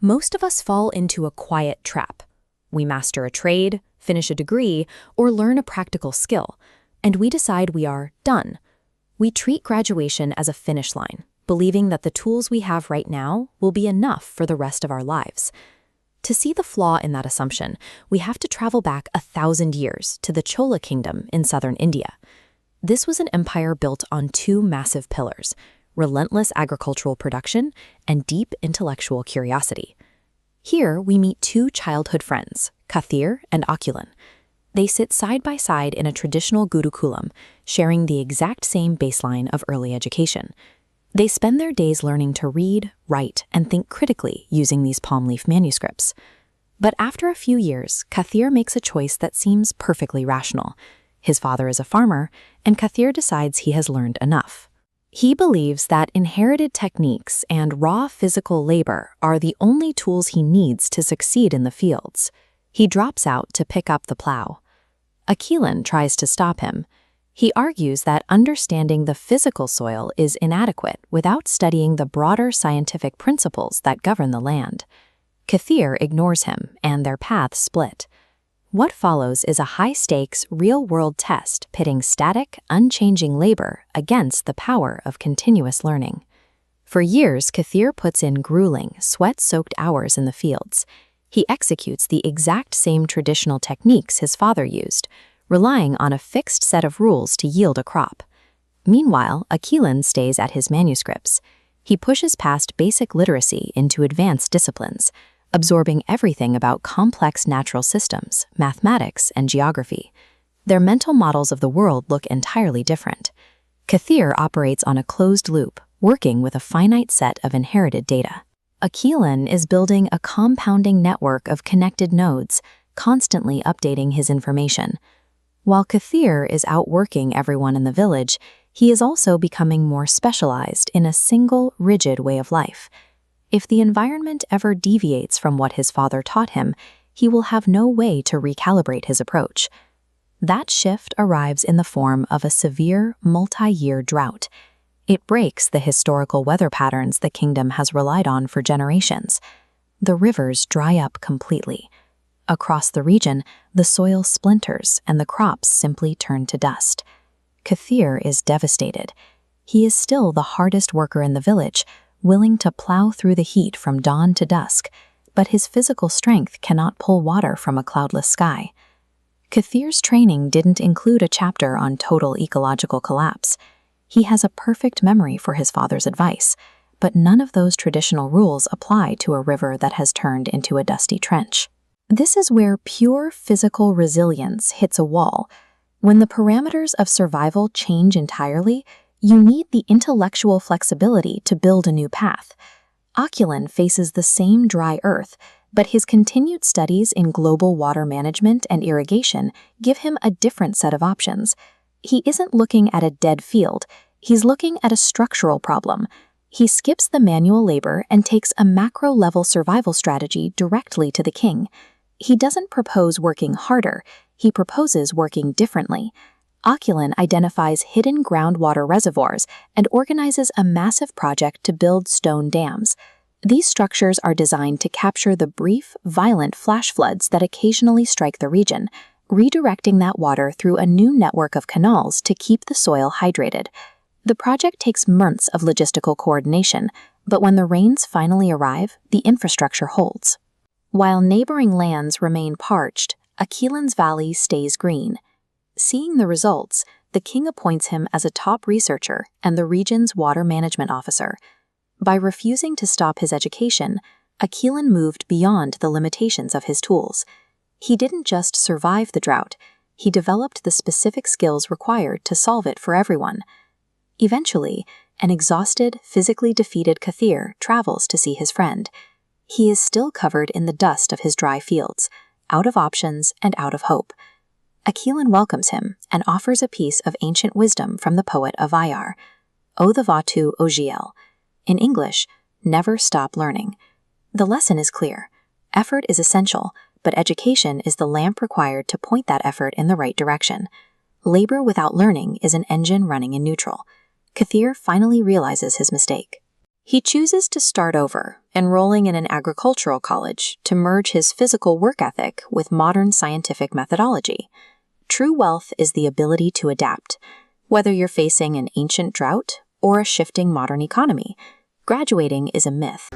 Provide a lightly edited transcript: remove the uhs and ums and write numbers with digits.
Most of us fall into a quiet trap. We master a trade, finish a degree, or learn a practical skill, and we decide we are done. We treat graduation as a finish line, believing that the tools we have right now will be enough for the rest of our lives. To see the flaw in that assumption, we have to travel back 1,000 years to the Chola kingdom in southern India. This was an empire built on two massive pillars: relentless agricultural production and deep intellectual curiosity. Here we meet two childhood friends, Kathir and Aghalya. They sit side by side in a traditional gurukulam, sharing the exact same baseline of early education. They spend their days learning to read, write, and think critically using these palm leaf manuscripts. But after a few years, Kathir makes a choice that seems perfectly rational. His father is a farmer, and Kathir decides he has learned enough. He believes that inherited techniques and raw physical labor are the only tools he needs to succeed in the fields. He drops out to pick up the plow. Aghalya tries to stop him. He argues that understanding the physical soil is inadequate without studying the broader scientific principles that govern the land. Kathir ignores him, and their paths split. What follows is a high-stakes, real-world test pitting static, unchanging labor against the power of continuous learning. For years, Kathir puts in grueling, sweat-soaked hours in the fields. He executes the exact same traditional techniques his father used, relying on a fixed set of rules to yield a crop. Meanwhile, Aghalya stays at his manuscripts. He pushes past basic literacy into advanced disciplines, absorbing everything about complex natural systems, mathematics, and geography. Their mental models of the world look entirely different. Kathir operates on a closed loop, working with a finite set of inherited data. Aghalya is building a compounding network of connected nodes, constantly updating his information. While Kathir is outworking everyone in the village, he is also becoming more specialized in a single, rigid way of life. If the environment ever deviates from what his father taught him, he will have no way to recalibrate his approach. That shift arrives in the form of a severe, multi-year drought. It breaks the historical weather patterns the kingdom has relied on for generations. The rivers dry up completely. Across the region, the soil splinters and the crops simply turn to dust. Kathir is devastated. He is still the hardest worker in the village, willing to plow through the heat from dawn to dusk, but his physical strength cannot pull water from a cloudless sky. Kathir's training didn't include a chapter on total ecological collapse. He has a perfect memory for his father's advice, but none of those traditional rules apply to a river that has turned into a dusty trench. This is where pure physical resilience hits a wall. When the parameters of survival change entirely, you need the intellectual flexibility to build a new path. Aghalya faces the same dry earth, but his continued studies in global water management and irrigation give him a different set of options. He isn't looking at a dead field, he's looking at a structural problem. He skips the manual labor and takes a macro-level survival strategy directly to the king. He doesn't propose working harder, he proposes working differently. Aghalya identifies hidden groundwater reservoirs and organizes a massive project to build stone dams. These structures are designed to capture the brief, violent flash floods that occasionally strike the region, redirecting that water through a new network of canals to keep the soil hydrated. The project takes months of logistical coordination, but when the rains finally arrive, the infrastructure holds. While neighboring lands remain parched, Aghalya's valley stays green. Seeing the results, the king appoints him as a top researcher and the region's water management officer. By refusing to stop his education, Aghalya moved beyond the limitations of his tools. He didn't just survive the drought, he developed the specific skills required to solve it for everyone. Eventually, an exhausted, physically defeated Kathir travels to see his friend. He is still covered in the dust of his dry fields, out of options and out of hope. Aghalya welcomes him and offers a piece of ancient wisdom from the poet Avayar, Othuvathu Oliyel. In English, never stop learning. The lesson is clear. Effort is essential, but education is the lamp required to point that effort in the right direction. Labor without learning is an engine running in neutral. Kathir finally realizes his mistake. He chooses to start over, enrolling in an agricultural college to merge his physical work ethic with modern scientific methodology. True wealth is the ability to adapt. Whether you're facing an ancient drought or a shifting modern economy, graduating is a myth.